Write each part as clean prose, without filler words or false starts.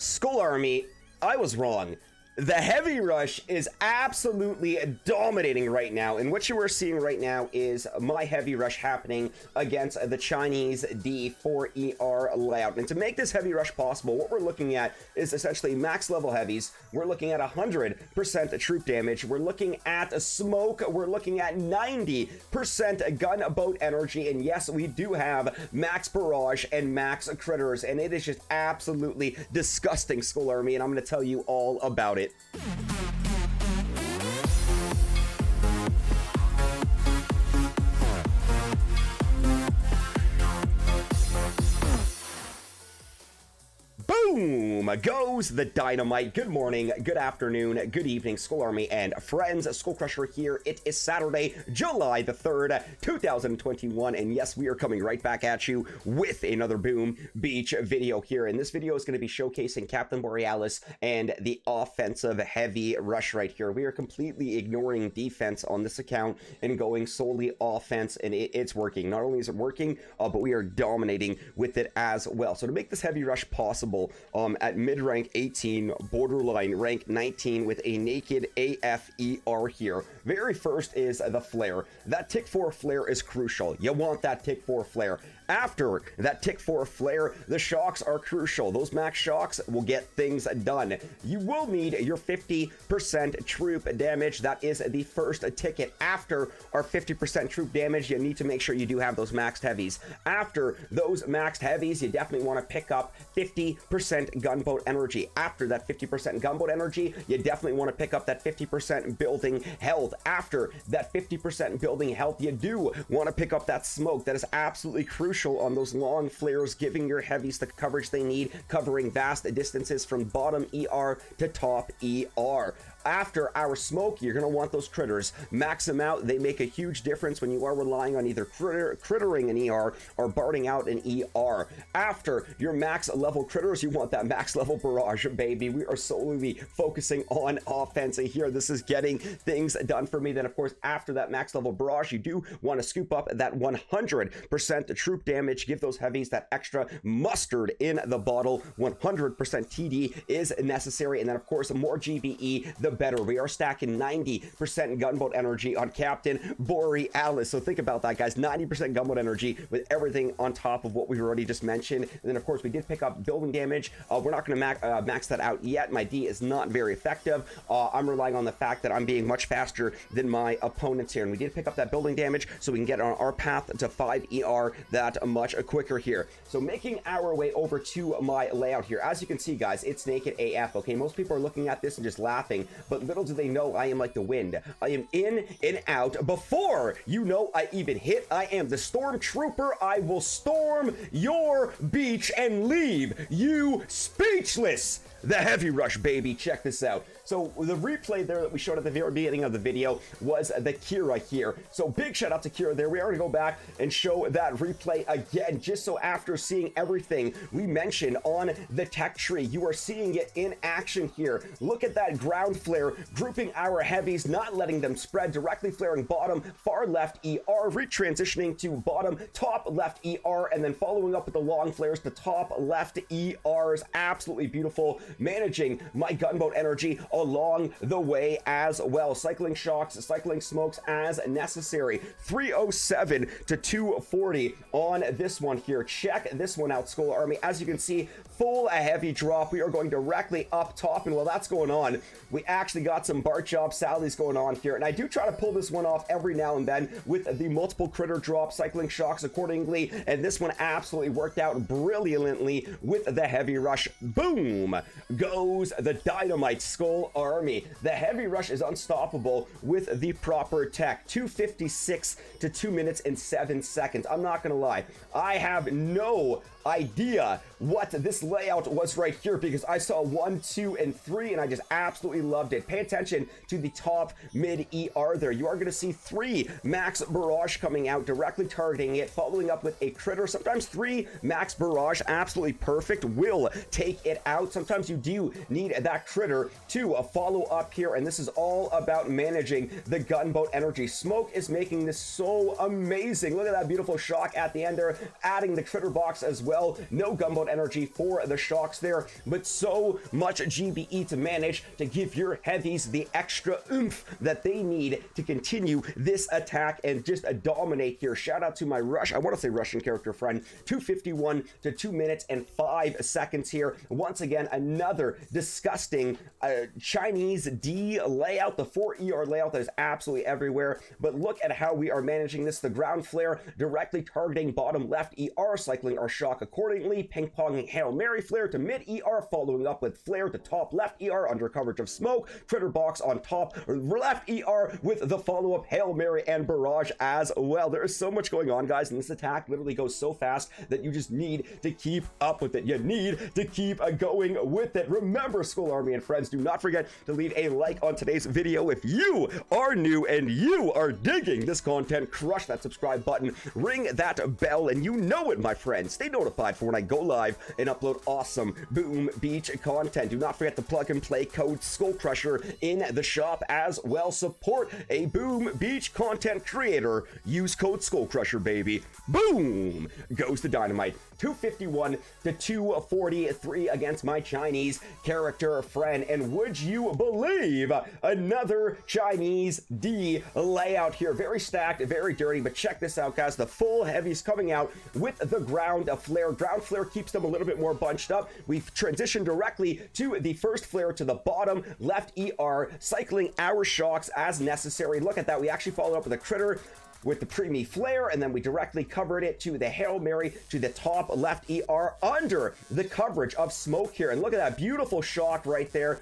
Skull Army, I was wrong. The Heavy Rush is absolutely dominating right now, and what you are seeing right now is my Heavy Rush happening against the Chinese D4ER layout. And to make this Heavy Rush possible, what we're looking at is essentially max level heavies. We're looking at 100% troop damage. We're looking at a smoke. We're looking at 90% gunboat energy. And yes, we do have max barrage and max critters, and it is just absolutely disgusting, Skull Army, and I'm going to tell you all about it. Boom goes the dynamite. Good morning, good afternoon, good evening, Skull Army and friends. SkullCrusher here. It is Saturday, July the 3rd, 2021, and yes, we are coming right back at you with another Boom Beach video here. And this video is going to be showcasing Captain Borealis and the offensive Heavy Rush right here. We are completely ignoring defense on this account and going solely offense, and it's working. Not only is it working, but we are dominating with it as well. So to make this Heavy Rush possible, at mid-rank 18, borderline rank 19 with a naked AFER here. Very first is the flare. That tick 4 flare is crucial. You want that tick 4 flare. After that tick 4 flare, the shocks are crucial. Those max shocks will get things done. You will need your 50% troop damage. That is the first ticket. After our 50% troop damage, you need to make sure you do have those maxed heavies. After those maxed heavies, you definitely want to pick up 50% gunboat energy. After that 50% gunboat energy, you definitely want to pick up that 50% building health. After that 50% building health, you do want to pick up that smoke. That is absolutely crucial on those long flares, giving your heavies the coverage they need, covering vast distances from bottom ER to top ER. After our smoke, you're going to want those critters. Max them out. They make a huge difference when you are relying on either crittering an ER or barding out an ER. After your max level critters, you want that max level barrage, baby. We are solely focusing on offense here. This is getting things done for me. Then, of course, after that max level barrage, you do want to scoop up that 100% troop damage. Give those heavies that extra mustard in the bottle. 100% TD is necessary. And then, of course, more GBE, the better. We are stacking 90% gunboat energy on Captain Borealis. So think about that, guys. 90% gunboat energy with everything on top of what we've already just mentioned. And then, of course, we did pick up building damage. We're not going to max that out yet. My D is not very effective. I'm relying on the fact that I'm being much faster than my opponents here. And we did pick up that building damage so we can get on our path to 5 ER that much quicker here. So making our way over to my layout here. As you can see, guys, it's naked AF. Okay, most people are looking at this and just laughing, but little do they know I am like the wind. I am in and out before you know I even hit. I am the stormtrooper. I will storm your beach and leave you speechless. The Heavy Rush, baby. Check this out. So the replay there that we showed at the very beginning of the video was the Kira here. So big shout out to Kira there. We are going to go back and show that replay again, just so after seeing everything we mentioned on the tech tree, you are seeing it in action here. Look at that ground flare, grouping our heavies, not letting them spread, directly flaring bottom, far left ER, retransitioning to bottom, top left ER, and then following up with the long flares to top left ERs. Absolutely beautiful. Managing my gunboat energy along the way as well. Cycling shocks, cycling smokes as necessary. 307 to 240 on this one here. Check this one out, Skull Army. As you can see, full heavy drop. We are going directly up top, and while that's going on, we actually got some BART job sallies going on here, and I do try to pull this one off every now and then with the multiple critter drop, cycling shocks accordingly, and this one absolutely worked out brilliantly with the Heavy Rush. Boom goes the dynamite, Skull Army. The Heavy Rush is unstoppable with the proper tech. 256 to 2 minutes and 7 seconds. I'm not gonna lie, I have no idea what this layout was right here, because I saw 1, 2, and 3 and I just absolutely loved it. Pay attention to the top mid ER there. You are going to see 3 max barrage coming out, directly targeting it, following up with a critter. Sometimes 3 max barrage, absolutely perfect, will take it out. Sometimes you do need that critter to follow up here, and this is all about managing the gunboat energy. Smoke is making this so amazing. Look at that beautiful shock at the end there, adding the critter box as well. well. No gunboat energy for the shocks there, but so much GBE to manage to give your heavies the extra oomph that they need to continue this attack and just dominate here. Shout out to my I want to say Russian character friend, 251 to 2 minutes and 5 seconds here. Once again, another disgusting Chinese D layout, the 4 ER layout that is absolutely everywhere. But look at how we are managing this. The ground flare directly targeting bottom left ER, cycling our shock accordingly, ping-ponging Hail Mary flare to mid ER, following up with flare to top left ER under coverage of smoke, critter box on top left ER with the follow-up Hail Mary and barrage as well. There is so much going on, guys, and this attack literally goes so fast that you just need to keep up with it. You need to keep going with it. Remember, Skull Army and friends, do not forget to leave a like on today's video if you are new and you are digging this content. Crush that subscribe button, ring that bell, and you know it, my friends. Stay notified for when I go live and upload awesome Boom Beach content. Do not forget to plug and play code SkullCrusher in the shop as well. Support a Boom Beach content creator. Use code SkullCrusher, baby. Boom goes the dynamite. 251 to 243 against my Chinese character friend. And would you believe another Chinese D layout here? Very stacked, very dirty, but check this out, guys. The full heavies coming out with the ground flare. Ground flare keeps them a little bit more bunched up. We've transitioned directly to the first flare to the bottom left ER, cycling our shocks as necessary. Look at that. We actually followed up with a critter with the preemie flare, and then we directly covered it to the Hail Mary to the top left ER under the coverage of smoke here. And look at that beautiful shock right there,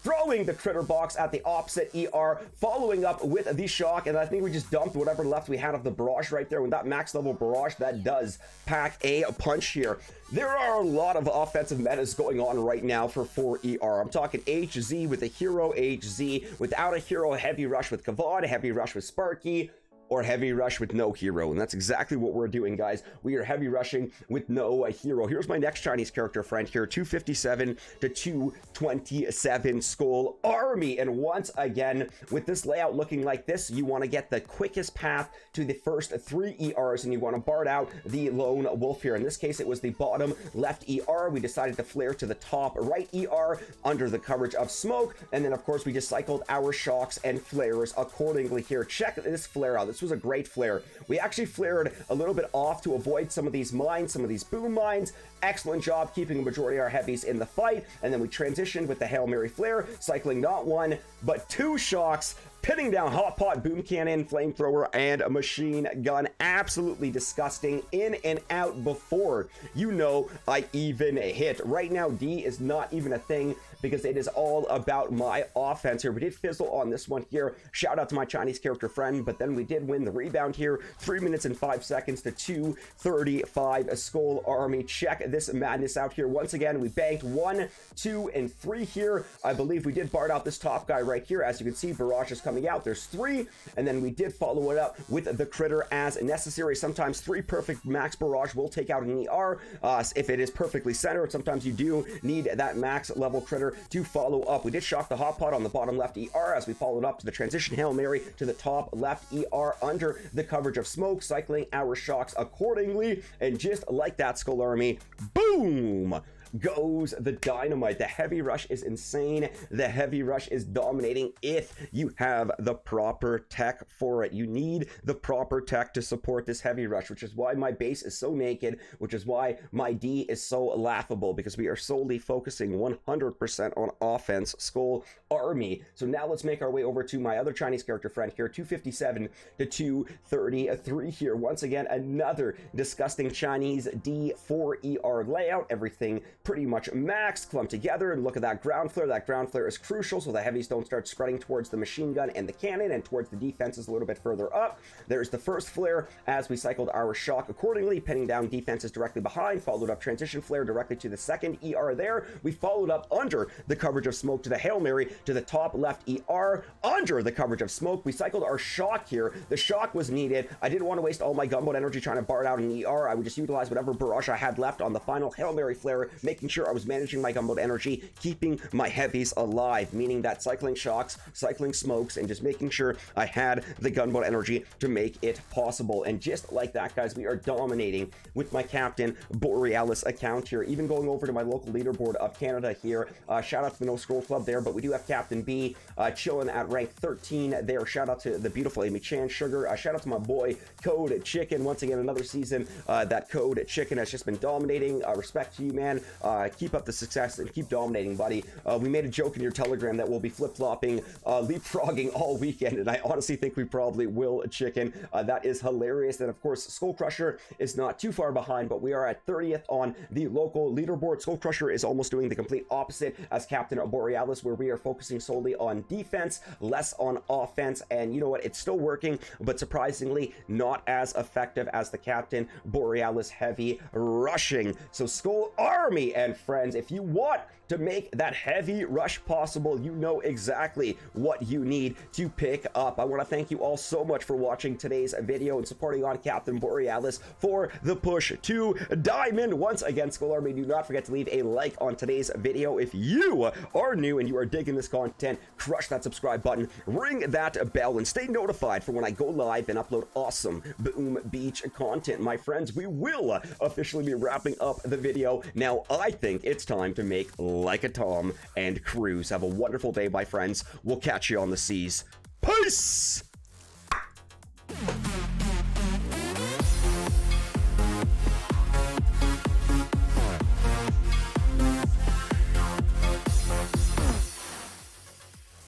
throwing the critter box at the opposite ER, following up with the shock, and I think we just dumped whatever left we had of the barrage right there. With that max level barrage, that does pack a punch here. There are a lot of offensive metas going on right now for 4ER. I'm talking HZ with a hero HZ, without a hero heavy rush with Kavad, heavy rush with Sparky, or heavy rush with no hero. And that's exactly what we're doing, guys. We are heavy rushing with no hero. Here's my next Chinese character friend here, 257 to 227 Skull Army. And once again, with this layout looking like this, you want to get the quickest path to the first 3 ERs, and you want to BART out the lone wolf here. In this case, it was the bottom left ER. We decided to flare to the top right ER under the coverage of smoke. And then, of course, we just cycled our shocks and flares accordingly here. Check this flare out. This was a great flare. We actually flared a little bit off to avoid some of these mines, some of these boom mines. Excellent job keeping a majority of our heavies in the fight. And then we transitioned with the Hail Mary flare, cycling not 1, but 2 shocks, pinning down hot pot, boom cannon, flamethrower, and a machine gun. Absolutely disgusting. In and out before you know I even hit. Right now, D is not even a thing because it is all about my offense here. We did fizzle on this one here. Shout out to my Chinese character friend, but then we did win the rebound here. 3 minutes and 5 seconds to 2:35. A Skull Army. Check this madness out here. Once again, we banked 1, 2, and 3 here. I believe we did BART out this top guy right here. As you can see, barrage is coming out. There's 3, and then we did follow it up with the critter as necessary. Sometimes 3 perfect max barrage will take out an ER if it is perfectly centered. Sometimes you do need that max level critter to follow up. We did shock the hot pot on the bottom left ER as we followed up to the transition Hail Mary to the top left ER under the coverage of smoke, cycling our shocks accordingly. And just like that, Skull Army, boom goes the dynamite. The heavy rush is insane. The heavy rush is dominating if you have the proper tech for it. You need the proper tech to support this heavy rush, which is why my base is so naked, which is why my D is so laughable, because we are solely focusing 100% on offense, Skull Army. So now let's make our way over to my other Chinese character friend here, 257 to 233 here. Once again, another disgusting Chinese D4ER layout. Everything pretty much maxed, clumped together, and look at that ground flare. That ground flare is crucial so the heavies don't start spreading towards the machine gun and the cannon and towards the defenses a little bit further up. There's the first flare as we cycled our shock accordingly, pinning down defenses directly behind, followed up transition flare directly to the second ER there. We followed up under the coverage of smoke to the Hail Mary to the top left ER under the coverage of smoke. We cycled our shock here. The shock was needed. I didn't want to waste all my gunboat energy trying to BART out an ER. I would just utilize whatever barrage I had left on the final Hail Mary flare, make making sure I was managing my gunboat energy, keeping my heavies alive, meaning that cycling shocks, cycling smokes, and just making sure I had the gunboat energy to make it possible. And just like that, guys, we are dominating with my Captain Borealis account here, even going over to my local leaderboard of Canada here. Shout out to the No Scroll Club there, but we do have Captain B chilling at rank 13 there. Shout out to the beautiful Amy Chan Sugar. Shout out to my boy Code Chicken. Once again, another season that Code Chicken has just been dominating. Respect to you, man. Keep up the success and keep dominating, buddy. We made a joke in your Telegram that we'll be flip-flopping, leapfrogging all weekend, and I honestly think we probably will, Chicken. That is hilarious. And of course, SkullCrusher is not too far behind, but we are at 30th on the local leaderboard. SkullCrusher is almost doing the complete opposite as Captain Borealis, where we are focusing solely on defense, less on offense. And you know what? It's still working, but surprisingly not as effective as the Captain Borealis heavy rushing. So Skull Army and friends, if you want to make that heavy rush possible, you know exactly what you need to pick up. I want to thank you all so much for watching today's video and supporting on Captain Borealis for the push to diamond. Once again, Skull Army, do not forget to leave a like on today's video. If you are new and you are digging this content, crush that subscribe button, ring that bell, and stay notified for when I go live and upload awesome Boom Beach content. My friends, we will officially be wrapping up the video. Now, I think it's time to make like a Tom and cruise. Have a wonderful day, my friends. We'll catch you on the seas. Peace!